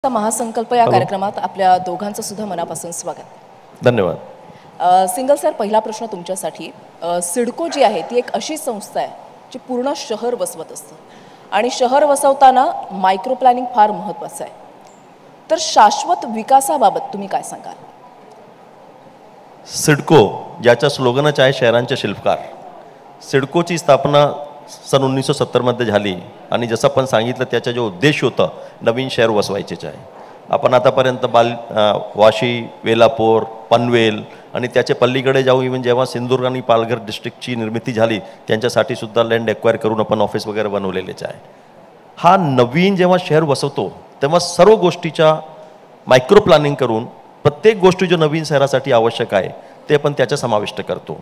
महासंकल्प या कार्यक्रमात आपल्या दोघांचं सुद्धा मनापासून स्वागत. धन्यवाद. सिंगल सर, पहिला प्रश्न तुमच्यासाठी. सिडको जी आहे ती एक अशी संस्था आहे जी पूर्ण शहर वसवत असतं आणि शहर वसवताना मायक्रो प्लॅनिंग फार महत्त्वाचं आहे. तर शाश्वत विकासाबाबत तुम्ही काय सांगाल? सिडको ज्याच्या स्लोगनच आहे शहरांचे शिल्पकार. सिडकोची स्थापना सन 1970 झाली आणि जसं आपण सांगितलं त्याचा जो उद्देश होता नवीन शहर वसवायचेच आहे. आपण आतापर्यंत वाशी, वेलापूर, पनवेल आणि त्याच्या पल्लीकडे जाऊ इव्हन जेव्हा सिंधुदुर्ग आणि पालघर डिस्ट्रिक्टची निर्मिती झाली त्यांच्यासाठी सुद्धा लँड एक्वायर करून आपण ऑफिस वगैरे बनवलेलेच आहे. हा नवीन जेव्हा शहर वसवतो तेव्हा सर्व गोष्टीच्या मायक्रो प्लॅनिंग करून प्रत्येक गोष्टी जो नवीन शहरासाठी आवश्यक आहे ते आपण त्याचा समाविष्ट करतो.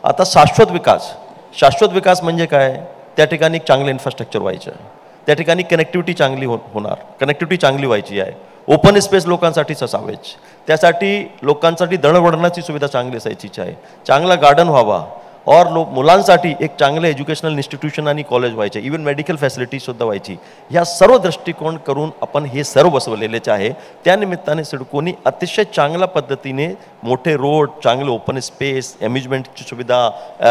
आता शाश्वत विकास म्हणजे काय? त्या ठिकाणी चांगलं इन्फ्रास्ट्रक्चर व्हायचं, त्या ठिकाणी कनेक्टिव्हिटी चांगली होणार, कनेक्टिव्हिटी चांगली व्हायची आहे, ओपन स्पेस लोकांसाठीच असावेच, त्यासाठी लोकांसाठी दळणवळणाची सुविधा चांगली असायचीच आहे, चांगला गार्डन व्हावा और मुलांसाठी एक चांगले एज्युकेशनल इन्स्टिट्यूशन आणि कॉलेज व्हायचे, इवन मेडिकल फॅसिलिटीजसुद्धा व्हायची. ह्या सर्व दृष्टिकोन करून आपण हे सर्व बसवलेलेच आहे. त्यानिमित्ताने सिडकोनी अतिशय चांगल्या पद्धतीने मोठे रोड, चांगले ओपन स्पेस, अम्युजमेंटची सुविधा,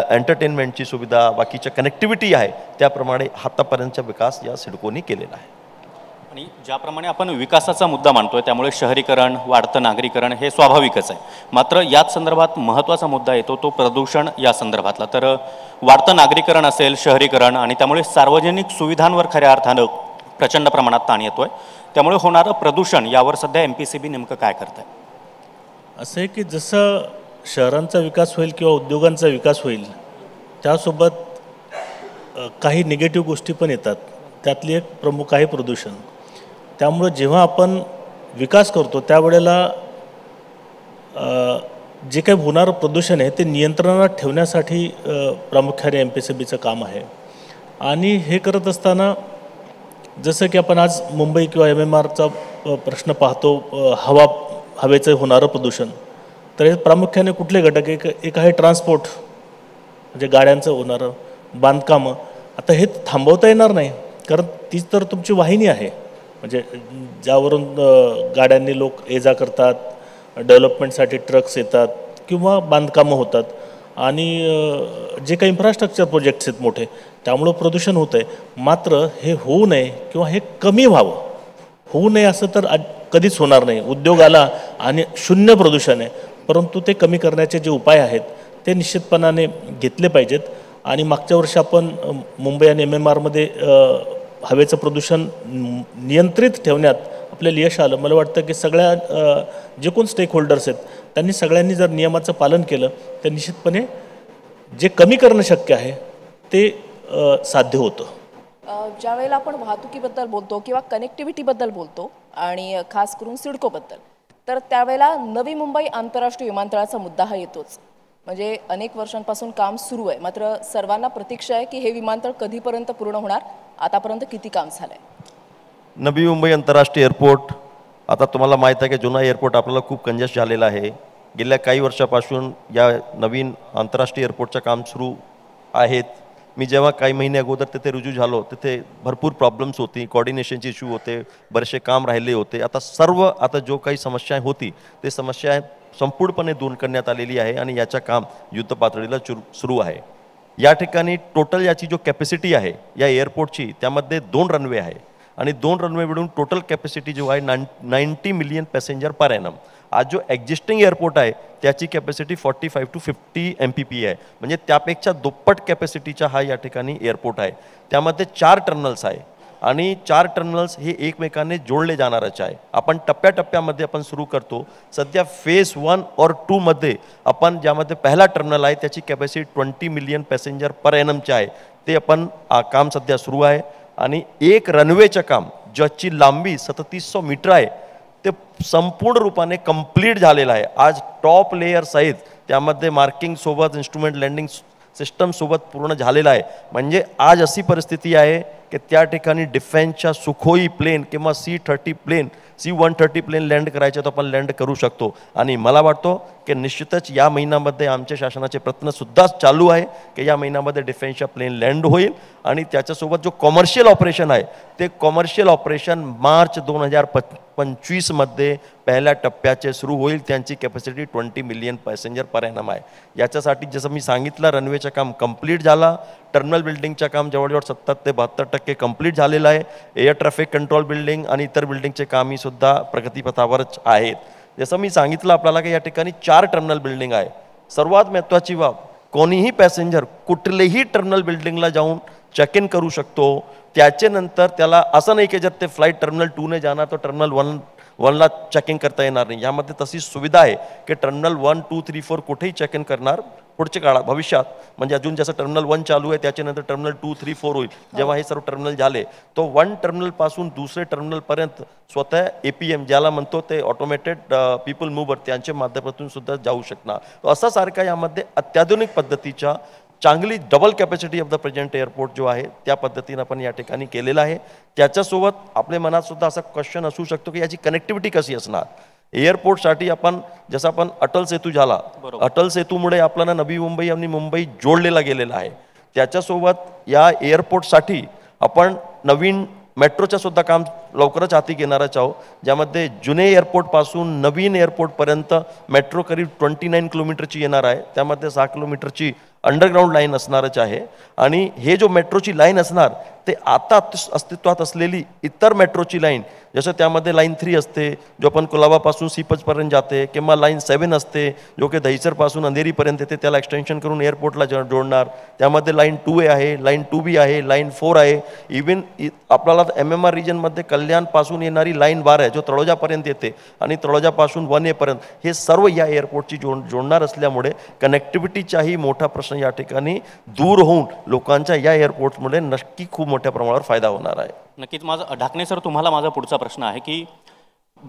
एंटरटेनमेंटची सुविधा, बाकीच्या कनेक्टिव्हिटी आहे त्याप्रमाणे आतापर्यंतचा विकास या सिडकोनी केलेला आहे. आणि ज्याप्रमाणे आपण विकासाचा मुद्दा मांडतोय त्यामुळे शहरीकरण, वाढतं नागरीकरण हे स्वाभाविकच आहे. मात्र याच संदर्भात महत्त्वाचा मुद्दा येतो तो प्रदूषण या संदर्भातला. तर वाढतं नागरीकरण असेल, शहरीकरण आणि त्यामुळे सार्वजनिक सुविधांवर खऱ्या अर्थानं प्रचंड प्रमाणात ताण येतोय. त्यामुळे होणारं प्रदूषण यावर सध्या MPCB नेमकं काय करत आहे? असं आहे की जसं शहरांचा विकास होईल किंवा उद्योगांचा विकास होईल त्यासोबत काही निगेटिव्ह गोष्टी पण येतात. त्यातली एक प्रमुख आहे प्रदूषण. त्यामुळं जेव्हा आपण विकास करतो त्यावेळेला जे काही होणारं प्रदूषण आहे ते नियंत्रणात ठेवण्यासाठी प्रामुख्याने MPCBचं काम आहे. आणि हे करत असताना जसं की आपण आज मुंबई किंवा MMRचा प्रश्न पाहतो, हवेचं होणारं प्रदूषण, तर हे प्रामुख्याने कुठले घटक? एक आहे ट्रान्सपोर्ट, म्हणजे गाड्यांचं होणारं, बांधकामं. आता हे थांबवता येणार नाही कारण तीच तर तुमची वाहिनी आहे, म्हणजे ज्यावरून गाड्यांनी लोक ये जा करतात, डेव्हलपमेंटसाठी ट्रक्स येतात किंवा बांधकामं होतात आणि जे काही इन्फ्रास्ट्रक्चर प्रोजेक्ट्स आहेत मोठे, त्यामुळं प्रदूषण होतं आहे. मात्र हे होऊ नये किंवा हे कमी व्हावं, होऊ नये असं तर कधीच होणार नाही. उद्योग आला आणि शून्य प्रदूषण आहे, परंतु ते कमी करण्याचे जे उपाय आहेत ते निश्चितपणाने घेतले पाहिजेत. आणि मागच्या वर्षी आपण मुंबई आणि MMRमध्ये हवेचं प्रदूषण नियंत्रित ठेवण्यात आपल्याला यश आलं. मला वाटतं की सगळ्या जे कोण स्टेक होल्डर्स आहेत त्यांनी सगळ्यांनी जर नियमाचं पालन केलं तर निश्चितपणे जे कमी करणं शक्य आहे ते साध्य होतं. ज्यावेळेला आपण वाहतुकीबद्दल बोलतो किंवा कनेक्टिव्हिटीबद्दल बोलतो आणि खास करून सिडकोबद्दल, तर त्यावेळेला नवी मुंबई आंतरराष्ट्रीय विमानतळाचा मुद्दा हा येतोच. म्हणजे अनेक वर्षांपासून काम सुरू आहे, मात्र सर्वांना प्रतीक्षा आहे की हे विमानतळ कधीपर्यंत पूर्ण होणार, आतापर्यंत किती काम झालंय? नवी मुंबई आंतरराष्ट्रीय एअरपोर्ट, आता तुम्हाला माहीत आहे की जुना एअरपोर्ट आपल्याला खूप कंजेस्ट झालेला आहे. गेल्या काही वर्षापासून या नवीन आंतरराष्ट्रीय एअरपोर्टचं काम सुरू आहेत. मी जेव्हा काही महिने अगोदर तिथे रुजू झालो तिथे भरपूर प्रॉब्लेम्स होती, कोऑर्डिनेशनचे इश्यू होते, बरेचसे काम राहिले होते. आता जो काही समस्या होती ते समस्या संपूर्णपणे दूर करण्यात आलेली आहे आणि याचं काम युद्ध पातळीला सुरू आहे. या ठिकाणी टोटल याची जो कॅपॅसिटी आहे या एअरपोर्टची त्यामध्ये 2 रनवे आहे आणि 2 रनवे मिळून टोटल कॅपॅसिटी जो आहे 90 मिलियन पॅसेंजर पर एनम. आज जो एक्झिस्टिंग एअरपोर्ट आहे त्याची कॅपॅसिटी 45 to 50 MPP आहे, म्हणजे त्यापेक्षा दुप्पट कॅपॅसिटीचा हा या ठिकाणी एअरपोर्ट आहे. त्यामध्ये 4 टर्मिनल्स आहे आणि 4 टर्मिनल्स हे एकमेकांनी जोडले जाणारच आहे. आपण टप्प्याटप्प्यामध्ये आपण सुरू करतो. सध्या फेज 1 और 2 मध्ये आपण ज्यामध्ये पहिला टर्मिनल आहे त्याची कॅपॅसिटी 20 मिलियन पॅसेंजर पर एनमचे आहे, ते आपण काम सध्या सुरू आहे. आणि एक रनवेचं काम ज्याची लांबी 3700 मीटर आहे ते संपूर्ण रूपाने कंप्लीट झालेलं आहे. आज टॉप लेयर सहित त्यामध्ये मार्किंग सोबत इन्स्ट्रुमेंट लँडिंग सिस्टम सोबत पूर्ण झालेला आहे. म्हणजे आज अशी परिस्थिती आहे की त्या ठिकाणी डिफेन्सच्या सुखोई प्लेन किंवा C-130 प्लेन लँड करायचे तर आपण लँड करू शकतो. आणि मला वाटतो की निश्चितच या महिन्यामध्ये आमच्या शासनाचे प्रयत्नसुद्धा चालू आहे की या महिन्यामध्ये डिफेन्सच्या प्लेन लँड होईल आणि त्याच्यासोबत जो कॉमर्शियल ऑपरेशन आहे ते कॉमर्शियल ऑपरेशन मार्च 2025 2025मध्ये पहिल्या टप्प्याचे सुरू होईल. त्यांची capacity 20 million passenger per annum आहे. याच्यासाठी जसं मी सांगितलं, रनवेचं काम कंप्लीट झालं, टर्मिनल बिल्डिंगचं काम जवळजवळ 70 ते 72% कंप्लीट झालेलं आहे. एअर ट्रॅफिक कंट्रोल बिल्डिंग आणि इतर बिल्डिंगचे कामही सुद्धा प्रगतीपथावरच आहेत. जसं मी सांगितलं आपल्याला की या ठिकाणी 4 टर्मिनल बिल्डिंग आहे. सर्वात महत्त्वाची बाब, कोणीही पॅसेंजर कुठलेही टर्मिनल बिल्डिंगला जाऊन चेक इन करू शकतो. त्याच्यानंतर त्याला असं नाही की जर ते फ्लाईट टर्मिनल 2ने जाणार तर टर्मिनल 1ला चेक इन करता येणार नाही. यामध्ये तशी सुविधा आहे की टर्मिनल 1, 2, 3, 4 कुठेही चेक इन करणार पुढच्या काळात भविष्यात. म्हणजे अजून जसं टर्मिनल 1 चालू आहे त्याच्यानंतर टर्मिनल 2, 3, 4 होईल. जेव्हा हे सर्व टर्मिनल झाले तो 1 टर्मिनलपासून दुसरे टर्मिनलपर्यंत स्वतः APM ज्याला म्हणतो ते ऑटोमेटेड पीपल मूव्हर त्यांच्या माध्यमातून सुद्धा जाऊ शकणार. असा सारखा यामध्ये अत्याधुनिक पद्धतीच्या चांगली double capacity of the present airport जो आहे त्या पद्धतीनं आपण या ठिकाणी केलेला आहे. त्याच्यासोबत आपल्या मनात सुद्धा असा क्वेश्चन असू शकतो की याची कनेक्टिव्हिटी कशी असणार. एअरपोर्टसाठी आपण जसं आपण अटल सेतू झाला, अटल सेतूमुळे आपल्याला नवी मुंबई आणि मुंबई जोडलेला गेलेला आहे. त्याच्यासोबत या एअरपोर्टसाठी आपण नवीन मेट्रोचं सुद्धा काम लवकरच हाती घेणारच आहोत, ज्यामध्ये जुने एअरपोर्टपासून नवीन एअरपोर्टपर्यंत मेट्रो करीब 29 किलोमीटरची येणार आहे. त्यामध्ये 6 किलोमीटरची अंडरग्राऊंड लाईन असणारच आहे. आणि हे जो मेट्रोची लाईन असणार ते आता अस्तित्वात असलेली इतर मेट्रोची लाईन, जसं त्यामध्ये लाईन 3 असते जो आपण कुलाबापासून सीपजपर्यंत जाते, किंवा लाईन 7 असते जो की दहिसरपासून अंधेरीपर्यंत येते, त्याला एक्सटेन्शन करून एअरपोर्टला जोडणार. त्यामध्ये लाईन 2A आहे, लाईन 2B आहे, लाईन 4 आहे. इवन आपल्याला MMR रिजनमध्ये कल्याणपासून येणारी लाईन 12 आहे जो तळोजापर्यंत येते, आणि तळोजापासून 1A पर्यंत हे सर्व या एअरपोर्टची जोडणार असल्यामुळे कनेक्टिव्हिटीचाही मोठा प्रश्न या ठिकाणी दूर होऊन लोकांच्या या एअरपोर्टमुळे नक्की खूप मोठ्या प्रमाणावर फायदा होणार आहे. नक्कीच. माझा ढाकणे सर, तुम्हाला माझा पुढचा प्रश्न आहे की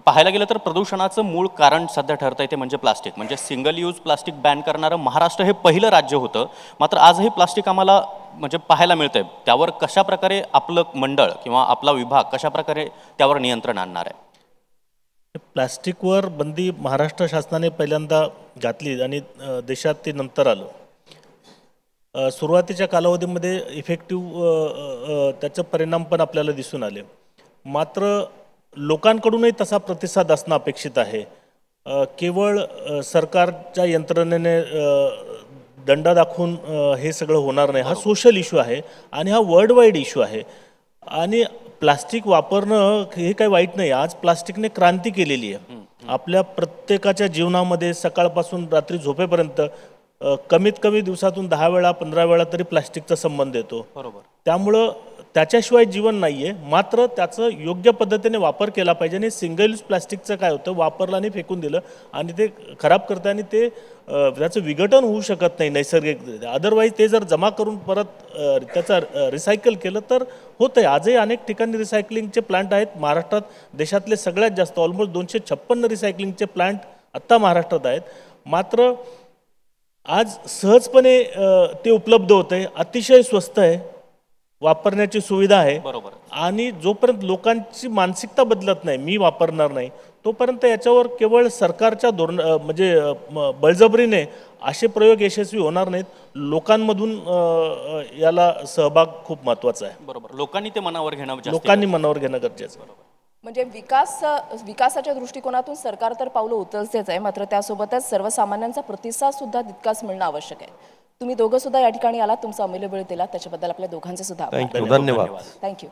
पाहायला गेलं तर प्रदूषणाचं मूळ कारण सध्या ठरतं ते म्हणजे प्लास्टिक. म्हणजे सिंगल यूज प्लास्टिक बॅन करणारं महाराष्ट्र हे पहिलं राज्य होतं, मात्र आजही प्लास्टिक आम्हाला म्हणजे पाहायला मिळतंय. त्यावर कशा प्रकारे आपलं मंडळ किंवा आपला विभाग कशा प्रकारे त्यावर नियंत्रण आणणार आहे? प्लास्टिकवर बंदी महाराष्ट्र शासनाने पहिल्यांदा घातली आणि देशात ते नंतर आलं. सुरुवातीच्या कालावधीमध्ये इफेक्टिव्ह त्याचे परिणाम पण आपल्याला दिसून आले, मात्र लोकांकडूनही तसा प्रतिसाद असणं अपेक्षित आहे. केवळ सरकारच्या यंत्रणेने दंड दाखवून हे सगळं होणार नाही. हा सोशल इश्यू आहे आणि हा वर्ल्ड वाईड इश्यू आहे. आणि प्लास्टिक वापरणं हे काही वाईट नाही. आज प्लास्टिकने क्रांती केलेली आहे आपल्या प्रत्येकाच्या जीवनामध्ये. सकाळपासून रात्री झोपेपर्यंत कमीत कमी दिवसातून 10 वेळा 15 वेळा तरी प्लास्टिकचा संबंध येतो. बरोबर. त्यामुळं त्याच्याशिवाय जीवन नाही आहे, मात्र त्याचं योग्य पद्धतीने वापर केला पाहिजे. आणि सिंगल यूज प्लास्टिकचं काय होतं, वापरलं आणि फेकून दिलं आणि ते खराब करतं आणि ते त्याचं विघटन होऊ शकत नाही नैसर्गिक. अदरवाईज ते जर जमा करून परत त्याचा रिसायकल केलं तर होतं आहे. आजही अनेक ठिकाणी रिसायकलिंगचे प्लांट आहेत. महाराष्ट्रात देशातले सगळ्यात जास्त ऑलमोस्ट 256 रिसायकलिंगचे प्लांट आत्ता महाराष्ट्रात आहेत. मात्र आज सहजपणे ते उपलब्ध होतं आहे, अतिशय स्वस्त आहे, वापरण्याची सुविधा आहे. बरोबर. आणि जोपर्यंत लोकांची मानसिकता बदलत नाही, मी वापरणार नाही, तोपर्यंत याच्यावर केवळ सरकारच्या म्हणजे बळजबरीने असे प्रयोग यशस्वी होणार नाहीत. लोकांमधून याला सहभाग खूप महत्त्वाचा आहे. बरोबर. लोकांनी ते मनावर घेणं लोकांनी मनावर घेणं गरजेचं आहे. म्हणजे विकासाच्या दृष्टिकोनातून सरकार तर पावलं उचलतेच आहे, मात्र त्यासोबतच सर्वसामान्यांचा प्रतिसाद सुद्धा तितकाच मिळणं आवश्यक आहे. तुम्ही दोघं सुद्धा या ठिकाणी आलात, तुमचा अमूल्य वेळ दिला त्याच्याबद्दल आपल्या दोघांचे सुद्धा धन्यवाद. थँक्यू.